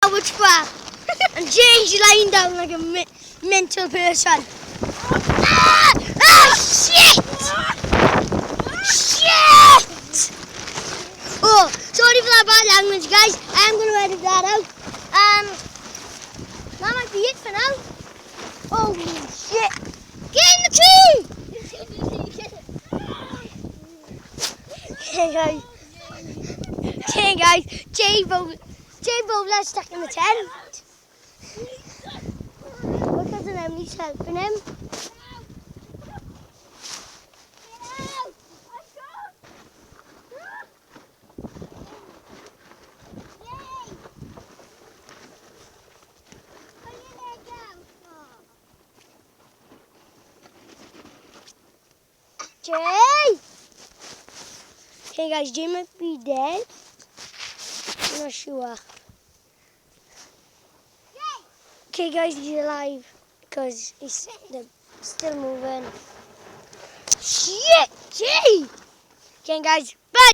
so much fun. And Jay's lying down like a mental person. Ah, shit! Shit! Oh, sorry for that bad language, guys. I am going to edit that out. That might be it for now. Holy shit! Get in the tree! Okay, guys. Jay Bowler's stuck in the tent. Look at him, he's helping him. Jay! Okay guys, Jay might be dead. I'm not sure. Okay guys, he's alive because he's still moving. Shit! Jay! Okay guys, bye!